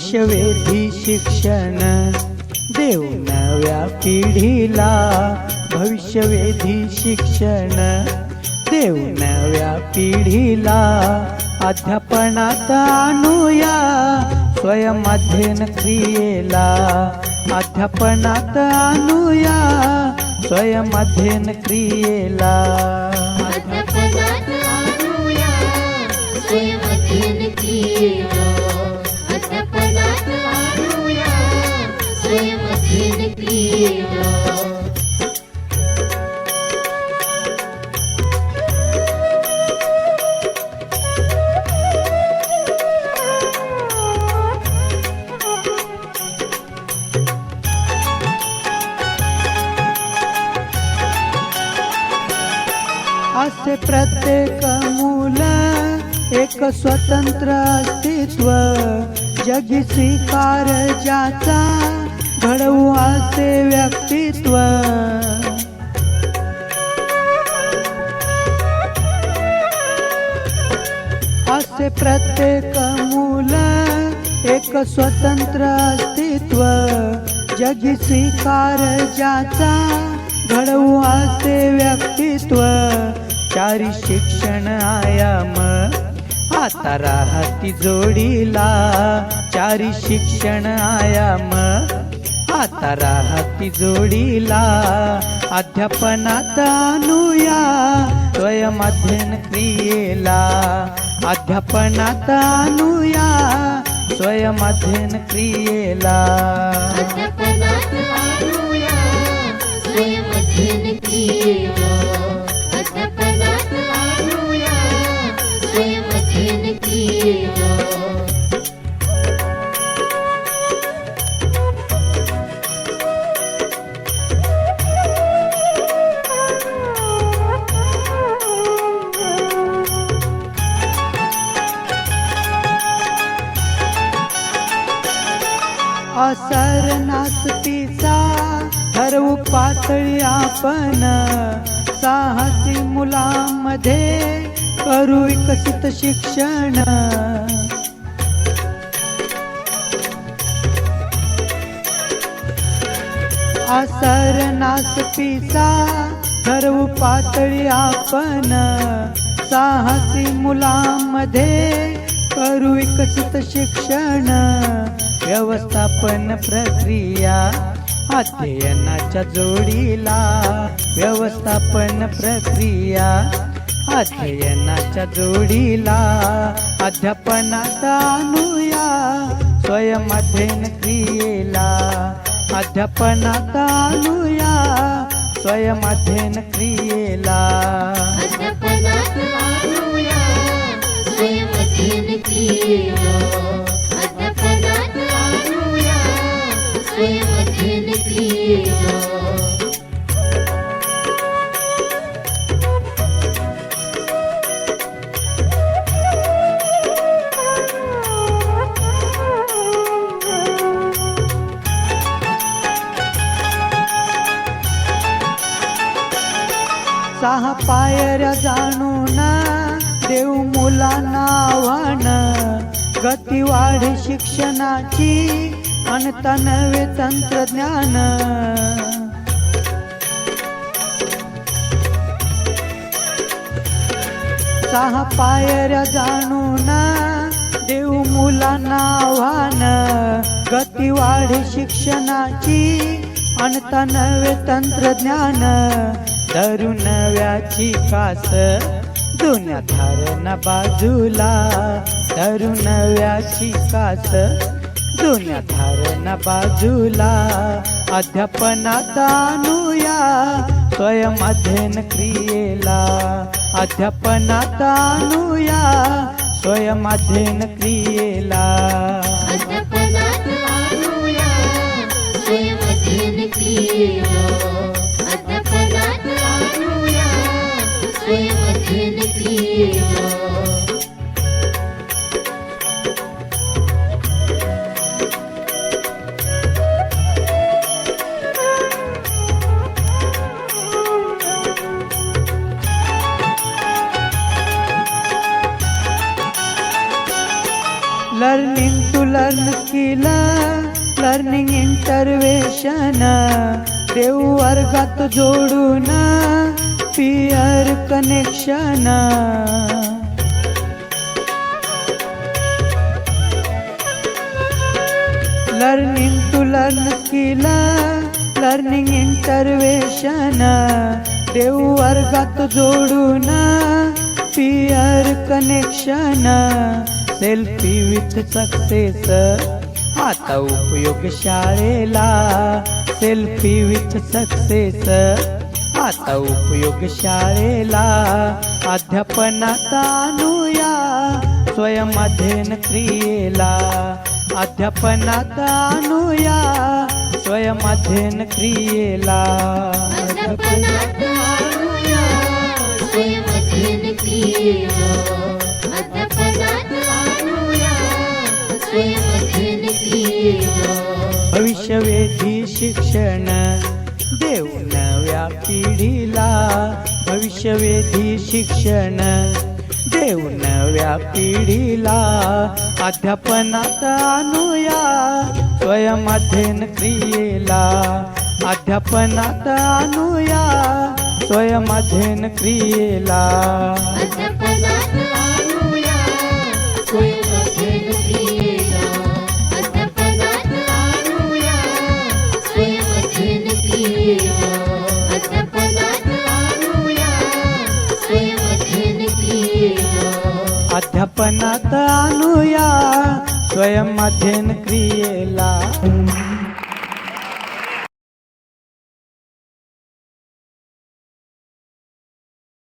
भविष्यवेधी शिक्षण देऊ नव्या पिढीला, भविष्यवेधी शिक्षण देऊ नव्या पिढीला. अध्यापनात आणूया स्वयंअध्ययन क्रियेला, अध्यापनात आणूया स्वयंअध्ययन क्रियेला. अध्यापनात आणूया स्वयंअध्ययन क्रियेला, अध्यापनात आणूया स्वयंअध्ययन क्रियेला. असे प्रत्येक मूल एक स्वतंत्र अस्तित्व, जगी स्वीकार ज्याचा घडवू असे व्यक्तित्व. असे प्रत्येक मूल एक स्वतंत्र अस्तित्व, जगी स्वीकार ज्याचा घडवू असे व्यक्तित्व. चारी शिक्षण आयाम आता राहती जोडीला, चारी शिक्षण आयाम आता राहती जोडीला. अध्यापनात आणूया स्वयंअध्ययन क्रियेला, अध्यापनात आणूया स्वयंअध्ययन क्रियेला. अध्यापनात आणूया स्वयंअध्ययन क्रियेला, अध्यापनात आणूया स्वयंअध्ययन क्रियेला. असर नासतीचा ठरवू पातळी आपण, साहसी मुलांमध्ये करू विकसित शिक्षण. असर नासतीचा ठरवू पातळी आपण, साहसी मुलांमध्ये करू विकसित शिक्षण. व्यवस्थापन प्रक्रिया अध्ययनाच्या जोडीला, व्यवस्थापन प्रक्रिया अध्ययनाच्या जोडीला. अध्यापनात आणूया स्वयंअध्ययन क्रियेला, अध्यापनात आणूया स्वयंअध्ययन क्रियेला. अध्यापनात आणूया स्वयंअध्ययन क्रियेला, अध्यापनात आणूया स्वयंअध्ययन क्रियेला. सहा पायऱ्या जाणून देऊ मुलांना आव्हान, गती वाढे शिक्षणाची आणता नवे तंत्रज्ञान. सहा पायऱ्या जाणून देऊ मुलांना आव्हान, गती वाढे शिक्षणाची आणता नवे तंत्रज्ञान. धरू नव्याची कास जुन्या धारणा बाजूला, धरू नव्याची कास जुन्या धारणा बाजूला. अध्यापनात आणूया स्वयंअध्ययन क्रियेला, अध्यापनात आणूया स्वयंअध्ययन क्रियेला. अध्यापनात आणूया स्वयंअध्ययन क्रियेला, अध्यापनात आणूया स्वयंअध्ययन क्रियेला. Learning to learn skill learning intervention देव वर्गात जोडून peer connection learning to learn skill learning intervention देव वर्गात जोडून peer connection selfie with success आता उपयोग शाळेला सेल्फी विथ सक्सेस आता उपयोग शाळेला अध्यापनात आणूया स्वयं अध्ययन क्रियेला अध्यापनात आणूया स्वयं अध्ययन क्रियेला अध्यापनात आणूया स्वयं अध्ययन क्रियेला अध्यापनात आणूया स्वयं अध्ययन क्रियेला भविष्यवेधी शिक्षण देव नव्या पिढीला भविष्यवेधी शिक्षण देव नव्या पिढीला अध्यापनात आणूया स्वयं अध्ययन क्रियेला अध्यापनात आणूया स्वयं अध्ययन क्रियेला अध्यापनात आणूया स्वयं अध्ययन क्रियेला अध्यापनात आणूया स्वयं अध्ययन क्रियेला अध्यापनात आणूया स्वयं अध्ययन क्रियेला अध्यापनात आणूया स्वयं अध्ययन क्रियेला